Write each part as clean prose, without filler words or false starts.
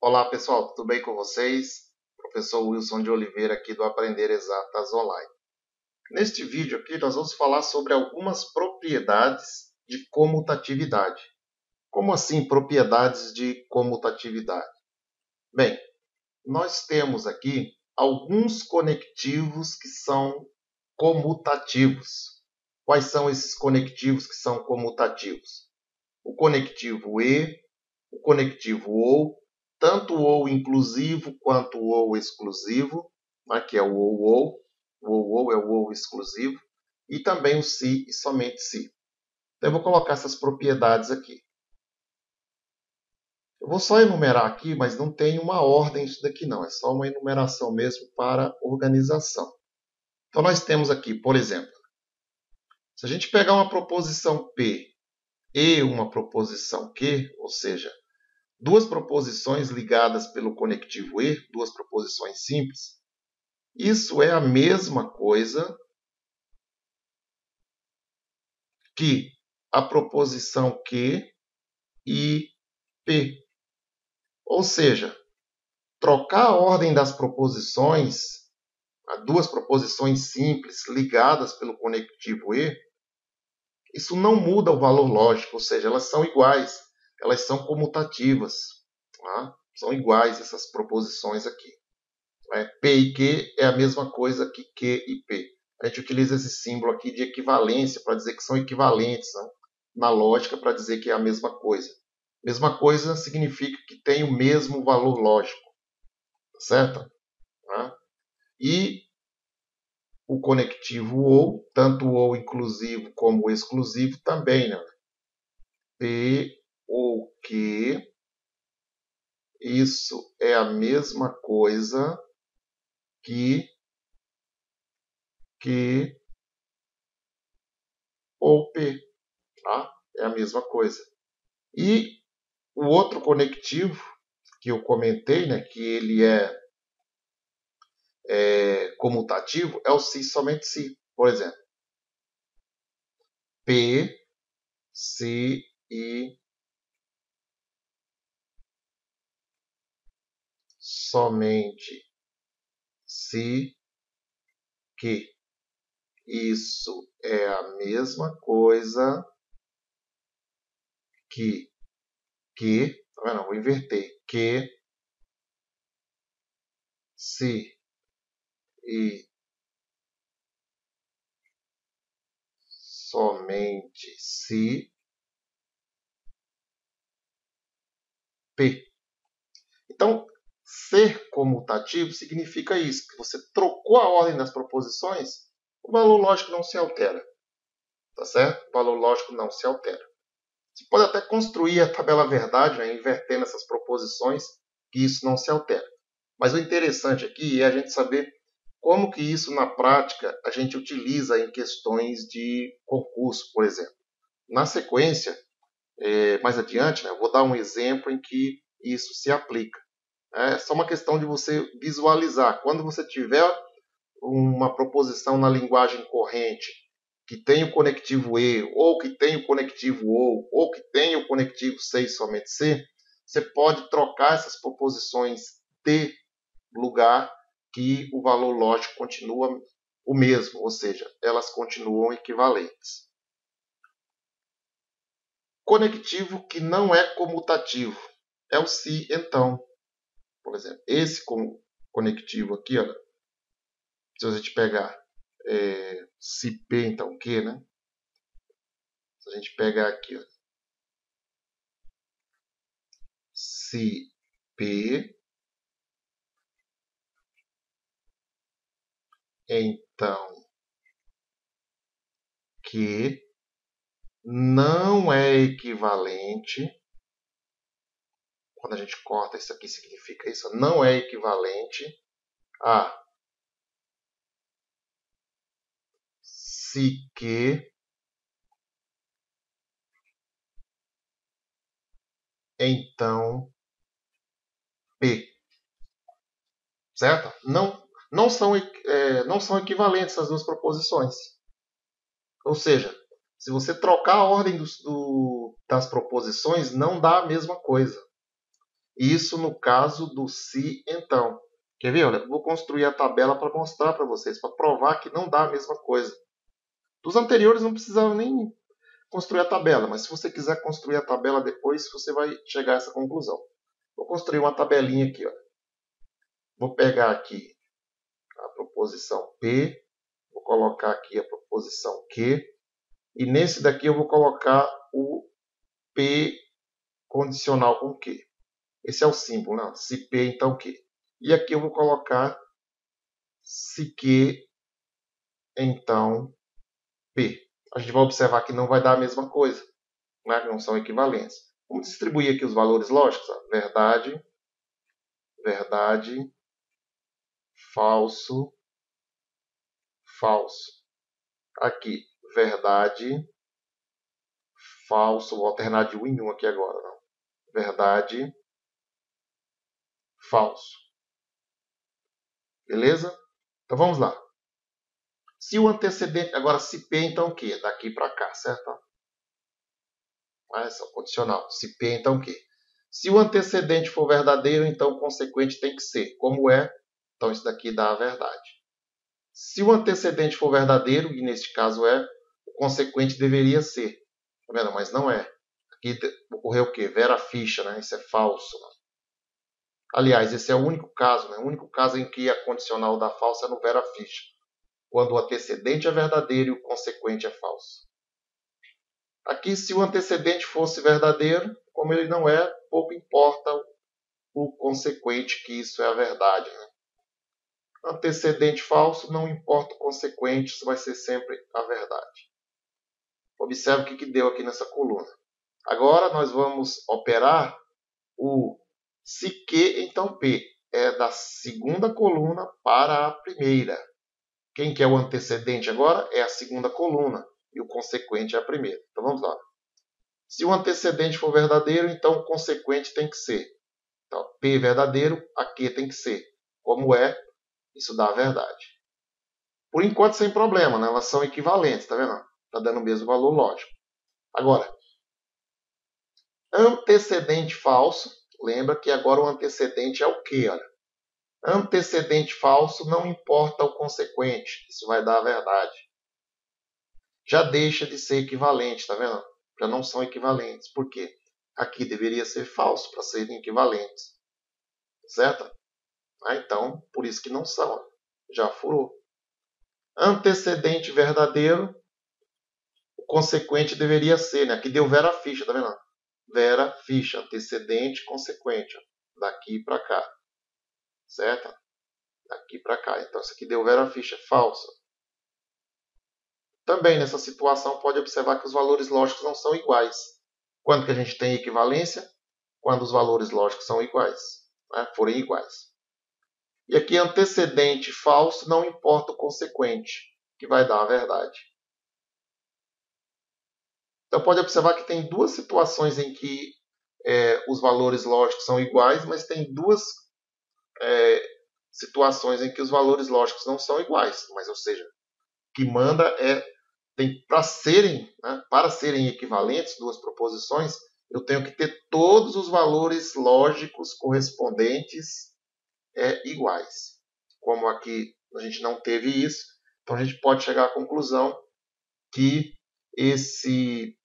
Olá pessoal, tudo bem com vocês? Professor Wilson de Oliveira aqui do Aprender Exatas Online. Neste vídeo aqui nós vamos falar sobre algumas propriedades de comutatividade. Como assim propriedades de comutatividade? Bem, nós temos aqui alguns conectivos que são comutativos. Quais são esses conectivos que são comutativos? O conectivo e, o conectivo ou, tanto o ou inclusivo quanto o ou exclusivo, que é o ou. O ou é o ou exclusivo, e também o se e somente se. Então, eu vou colocar essas propriedades aqui. Eu vou só enumerar aqui, mas não tem uma ordem isso daqui não, é só uma enumeração mesmo para organização. Então, nós temos aqui, por exemplo, se a gente pegar uma proposição P e uma proposição Q, ou seja, duas proposições ligadas pelo conectivo e, duas proposições simples, isso é a mesma coisa que a proposição Q e P. Ou seja, trocar a ordem das proposições, duas proposições simples ligadas pelo conectivo e, isso não muda o valor lógico, ou seja, elas são iguais, elas são comutativas. Tá? São iguais essas proposições aqui. P e Q é a mesma coisa que Q e P. A gente utiliza esse símbolo aqui de equivalência para dizer que são equivalentes, né? Na lógica, para dizer que é a mesma coisa. Mesma coisa significa que tem o mesmo valor lógico, certo? E o conectivo ou, tanto o ou inclusivo como o exclusivo também, né? P ou Q, isso é a mesma coisa que Q ou P, tá? É a mesma coisa. E o outro conectivo que eu comentei, né, que ele é comutativo, é o se somente se. Por exemplo, P, se e somente se que. Isso é a mesma coisa que, tá vendo? Vou inverter, que, se e somente se P. Então, ser comutativo significa isso, que você trocou a ordem das proposições, o valor lógico não se altera. Tá certo? O valor lógico não se altera. Você pode até construir a tabela verdade, né, invertendo essas proposições, que isso não se altera. Mas o interessante aqui é a gente saber como que isso na prática a gente utiliza em questões de concurso, por exemplo. Na sequência, mais adiante, né, eu vou dar um exemplo em que isso se aplica. É só uma questão de você visualizar. Quando você tiver uma proposição na linguagem corrente que tem o conectivo e, ou que tem o conectivo ou que tem o conectivo se e somente se, você pode trocar essas proposições de lugar que o valor lógico continua o mesmo, ou seja, elas continuam equivalentes. Conectivo que não é comutativo é o se então. Por exemplo, esse conectivo aqui, olha, se a gente pegar se P, então Q, né? Se a gente pegar aqui, ó, se P, então Q não é equivalente. Quando a gente corta isso aqui, significa isso, não é equivalente a se Q, então P. Certo? Não são equivalentes as duas proposições. Ou seja, se você trocar a ordem das proposições, não dá a mesma coisa. Isso no caso do se então. Quer ver? Olha, vou construir a tabela para mostrar para vocês, para provar que não dá a mesma coisa. Dos anteriores não precisava nem construir a tabela, mas se você quiser construir a tabela depois, você vai chegar a essa conclusão. Vou construir uma tabelinha aqui. Ó. Vou pegar aqui a proposição P, vou colocar aqui a proposição Q, e nesse daqui eu vou colocar o P condicional com Q. Esse é o símbolo, né? Se P, então Q. E aqui eu vou colocar se Q, então P. A gente vai observar que não vai dar a mesma coisa, né? Não são equivalentes. Vamos distribuir aqui os valores lógicos. Ó. Verdade, verdade, falso, falso. Aqui, verdade, falso. Vou alternar de 1 em 1 aqui agora. Não. Verdade, falso. Beleza? Então vamos lá. Se o antecedente... Agora, se P, então o quê? Daqui para cá, certo? Essa é o condicional. Se P, então o quê? Se o antecedente for verdadeiro, então o consequente tem que ser. Como é? Então isso daqui dá a verdade. Se o antecedente for verdadeiro, e neste caso é, o consequente deveria ser. Tá vendo? Mas não é. Aqui ocorreu o quê? Vera ficha, né? Isso é falso. Né? Aliás, esse é o único caso, né? O único caso em que a condicional dá falso é no vera ficha. Quando o antecedente é verdadeiro e o consequente é falso. Aqui, se o antecedente fosse verdadeiro, como ele não é, pouco importa o consequente, que isso é a verdade. Né? Antecedente falso, não importa o consequente, isso vai ser sempre a verdade. Observe o que deu aqui nessa coluna. Agora nós vamos operar o se Q, então P. É da segunda coluna para a primeira. Quem que é o antecedente agora? É a segunda coluna. E o consequente é a primeira. Então vamos lá. Se o antecedente for verdadeiro, então o consequente tem que ser. Então, P verdadeiro, a Q tem que ser. Como é, isso dá a verdade. Por enquanto, sem problema, né? Elas são equivalentes, tá vendo? Está dando o mesmo valor lógico. Agora, antecedente falso. Lembra que agora o antecedente é o quê? Olha. Antecedente falso, não importa o consequente. Isso vai dar a verdade. Já deixa de ser equivalente, tá vendo? Já não são equivalentes. Por quê? Aqui deveria ser falso para serem equivalentes. Certo? Então, por isso que não são. Já furou. Antecedente verdadeiro, o consequente deveria ser, né? Aqui deu vera ficha, tá vendo? Vera ficha, antecedente, consequente. Ó. Daqui para cá. Certo? Daqui para cá. Então, isso aqui deu vera ficha, falsa. Também nessa situação pode observar que os valores lógicos não são iguais. Quando que a gente tem equivalência? Quando os valores lógicos são iguais, né? Forem iguais. E aqui antecedente falso, não importa o consequente, que vai dar a verdade. Então pode observar que tem duas situações em que os valores lógicos são iguais, mas tem duas situações em que os valores lógicos não são iguais. Mas, ou seja, o que manda para serem equivalentes, duas proposições, eu tenho que ter todos os valores lógicos correspondentes iguais. Como aqui a gente não teve isso, então a gente pode chegar à conclusão que esse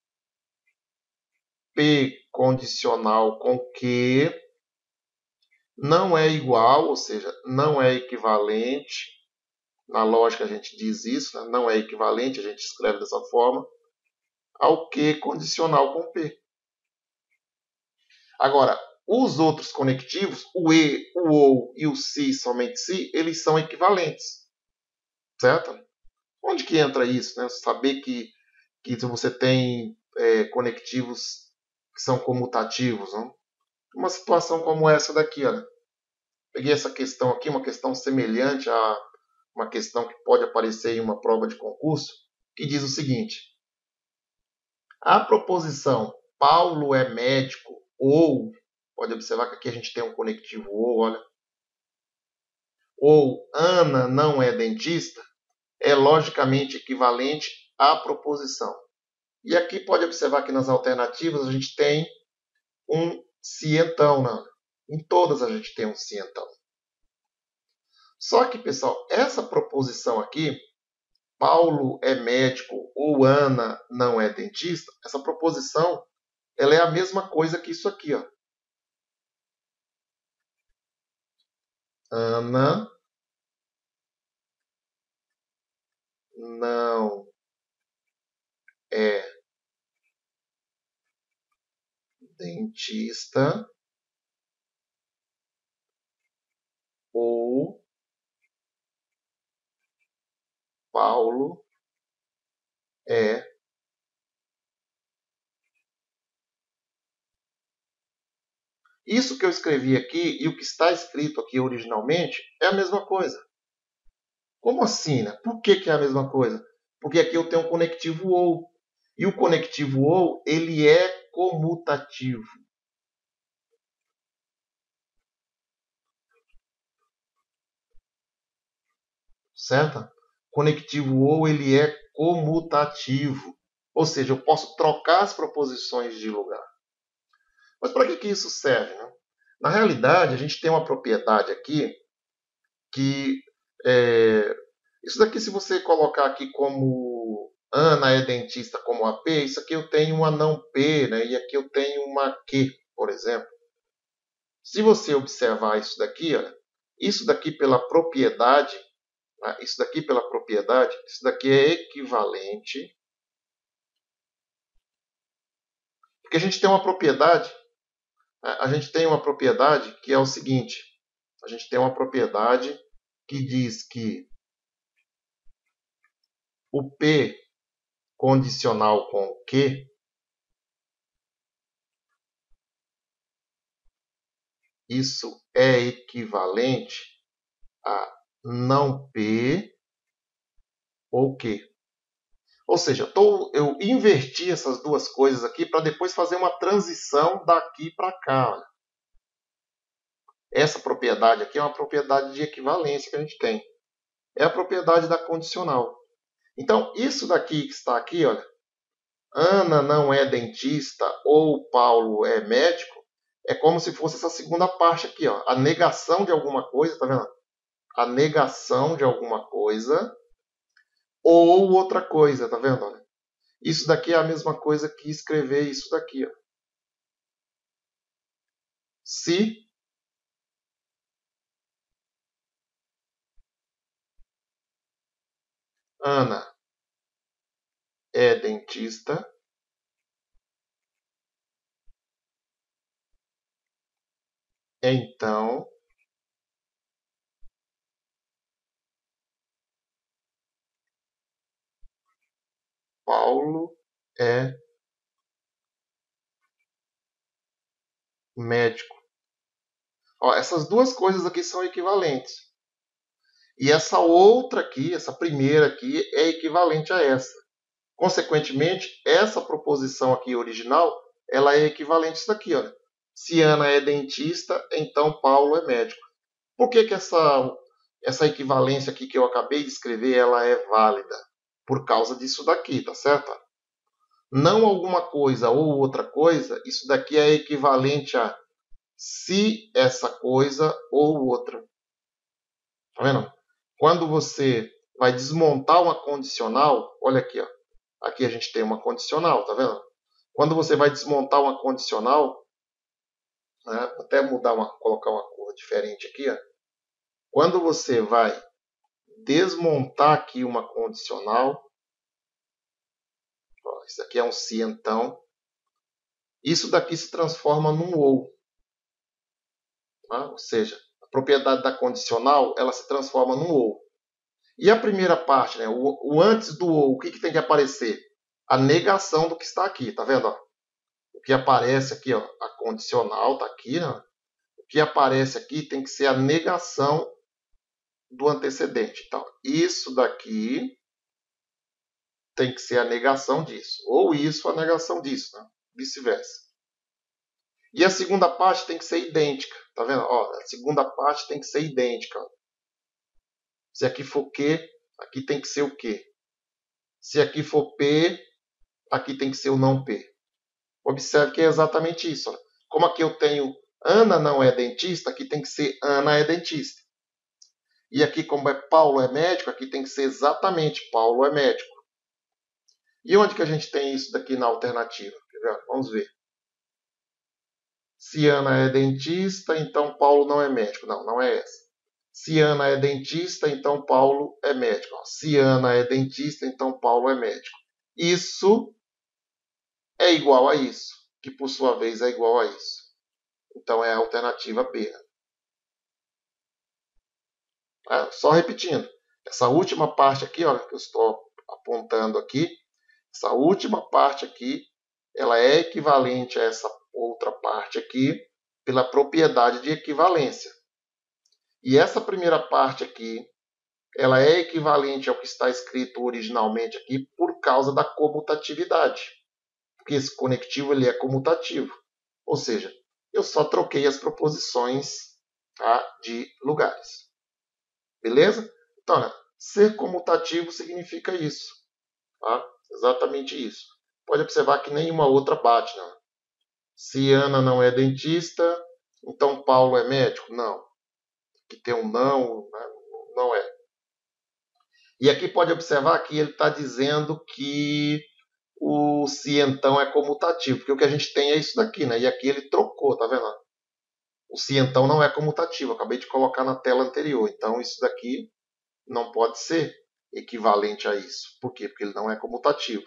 P condicional com Q não é igual, ou seja, não é equivalente. Na lógica a gente diz isso, né? Não é equivalente, a gente escreve dessa forma, ao Q condicional com P. Agora, os outros conectivos, o E, o OU e o SI, somente SI, eles são equivalentes. Certo? Onde que entra isso? Né? Saber que você tem conectivos que são comutativos. Né? Uma situação como essa daqui. Olha. Peguei essa questão aqui, uma questão semelhante a uma questão que pode aparecer em uma prova de concurso, que diz o seguinte. A proposição Paulo é médico ou, pode observar que aqui a gente tem um conectivo ou, olha, ou Ana não é dentista, é logicamente equivalente à proposição. E aqui pode observar que nas alternativas a gente tem um se então, não. Em todas a gente tem um se então. Só que, pessoal, essa proposição aqui, Paulo é médico ou Ana não é dentista, essa proposição ela é a mesma coisa que isso aqui, ó. Ana não é dentista ou Paulo é. Isso que eu escrevi aqui e o que está escrito aqui originalmente é a mesma coisa. Como assim, né? Por que é a mesma coisa? Porque aqui eu tenho um conectivo ou. E o conectivo ou, ele é comutativo. Certo? Conectivo ou, ele é comutativo. Ou seja, eu posso trocar as proposições de lugar. Mas para que isso serve? Né? Na realidade, a gente tem uma propriedade aqui que isso daqui, se você colocar aqui como Ana é dentista como a P, isso aqui eu tenho uma não P, né? E aqui eu tenho uma Q, por exemplo. Se você observar isso daqui pela propriedade, né? Isso daqui é equivalente, porque a gente tem uma propriedade que é o seguinte, a gente tem uma propriedade que diz que o P condicional com o Q, isso é equivalente a não P ou Q. Ou seja, eu inverti essas duas coisas aqui para depois fazer uma transição daqui para cá. Olha. Essa propriedade aqui é uma propriedade de equivalência que a gente tem. É a propriedade da condicional. Então, isso daqui que está aqui, olha, Ana não é dentista ou Paulo é médico, é como se fosse essa segunda parte aqui, ó, a negação de alguma coisa, tá vendo? A negação de alguma coisa ou outra coisa, tá vendo? Olha. Isso daqui é a mesma coisa que escrever isso daqui, ó. Se Ana é dentista, então Paulo é médico. Ó, essas duas coisas aqui são equivalentes. E essa outra aqui, essa primeira aqui, é equivalente a essa. Consequentemente, essa proposição aqui original, ela é equivalente a isso daqui. Olha. Se Ana é dentista, então Paulo é médico. Por que essa equivalência aqui que eu acabei de escrever, ela é válida? Por causa disso daqui, tá certo? Não alguma coisa ou outra coisa, isso daqui é equivalente a se essa coisa ou outra. Tá vendo? Quando você vai desmontar uma condicional, olha aqui, ó. Aqui a gente tem uma condicional, tá vendo? Quando você vai desmontar uma condicional, né, vou até colocar uma cor diferente aqui, ó. Quando você vai desmontar aqui uma condicional, ó, isso aqui é um se então, isso daqui se transforma num ou. Tá? Ou seja, a propriedade da condicional ela se transforma num ou. E a primeira parte, né, o antes do ou, o que tem que aparecer? A negação do que está aqui, tá vendo? Ó? O que aparece aqui, ó, a condicional está aqui, né? O que aparece aqui tem que ser a negação do antecedente. Então, isso daqui tem que ser a negação disso. Ou isso a negação disso, né? Vice-versa. E a segunda parte tem que ser idêntica. Tá vendo? Ó, a segunda parte tem que ser idêntica. Ó. Se aqui for Q, aqui tem que ser o Q. Se aqui for P, aqui tem que ser o não P. Observe que é exatamente isso. Ó. Como aqui eu tenho Ana não é dentista, aqui tem que ser Ana é dentista. E aqui, como é Paulo é médico, aqui tem que ser exatamente Paulo é médico. E onde que a gente tem isso daqui na alternativa? Vamos ver. Se Ana é dentista, então Paulo não é médico. Não, não é essa. Se Ana é dentista, então Paulo é médico. Se Ana é dentista, então Paulo é médico. Isso é igual a isso, que por sua vez é igual a isso. Então é a alternativa B. Só repetindo. Essa última parte aqui, olha, que eu estou apontando aqui, essa última parte aqui, ela é equivalente a essa outra parte aqui pela propriedade de equivalência. E essa primeira parte aqui, ela é equivalente ao que está escrito originalmente aqui por causa da comutatividade. Porque esse conectivo ele é comutativo. Ou seja, eu só troquei as proposições, tá, de lugares. Beleza? Então, né, ser comutativo significa isso. Tá? Exatamente isso. Pode observar que nenhuma outra bate. Né? Se Ana não é dentista, então Paulo é médico? Não. Que tem um não, né? Não é. E aqui pode observar que ele está dizendo que o se então é comutativo, porque o que a gente tem é isso daqui, né? E aqui ele trocou, tá vendo? O se então não é comutativo, acabei de colocar na tela anterior. Então isso daqui não pode ser equivalente a isso. Por quê? Porque ele não é comutativo.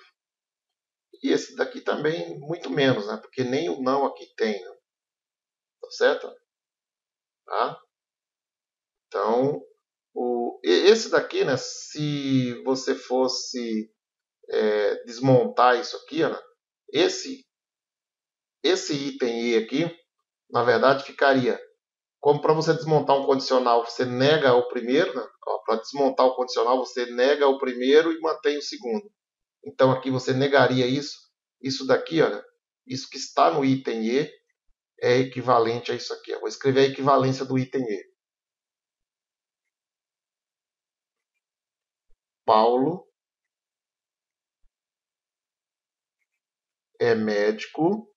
E esse daqui também, muito menos, né? Porque nem o não aqui tem, né? Tá certo? Tá? Então, esse daqui, né? Se você fosse desmontar isso aqui, né? Esse item E aqui, na verdade, ficaria como para você desmontar um condicional, você nega o primeiro, né? Para desmontar o condicional, você nega o primeiro e mantém o segundo. Então aqui você negaria isso. Isso daqui, olha, isso que está no item E é equivalente a isso aqui. Eu vou escrever a equivalência do item E. Paulo é médico,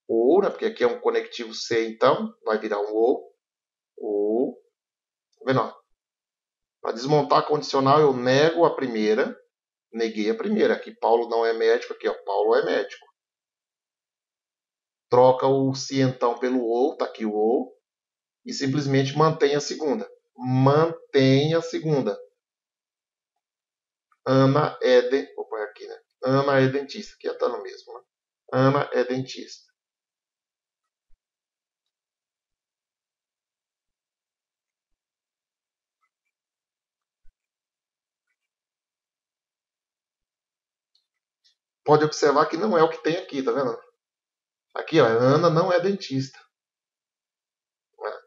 ou, né, porque aqui é um conectivo C, então vai virar um ou. Tá vendo? Para desmontar a condicional, eu nego a primeira, neguei a primeira. Aqui Paulo não é médico, aqui ó, Paulo é médico. Troca o se então pelo ou, tá aqui o ou, e simplesmente mantém a segunda. Mantém a segunda. Ana é vou pôr aqui, né? Ana é dentista, aqui está no mesmo, né? Ana é dentista. Pode observar que não é o que tem aqui, tá vendo? Aqui, ó, Ana não é dentista.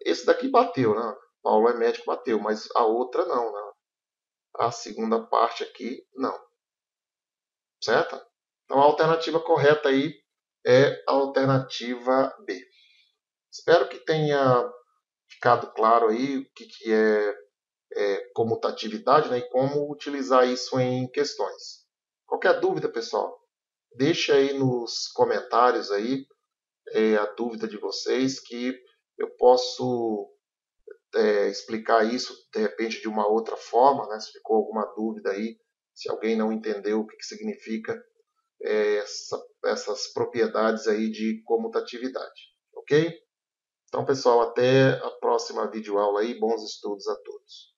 Esse daqui bateu, né? Paulo é médico, bateu, mas a outra não, né? A segunda parte aqui, não. Certo? Então a alternativa correta aí é a alternativa B. Espero que tenha ficado claro aí o que é comutatividade, né, e como utilizar isso em questões. Qualquer dúvida, pessoal, deixe aí nos comentários aí a dúvida de vocês que eu posso explicar isso de repente de uma outra forma, né, se ficou alguma dúvida aí, se alguém não entendeu o que significa essas propriedades aí de comutatividade, ok? Então, pessoal, até a próxima videoaula aí, bons estudos a todos.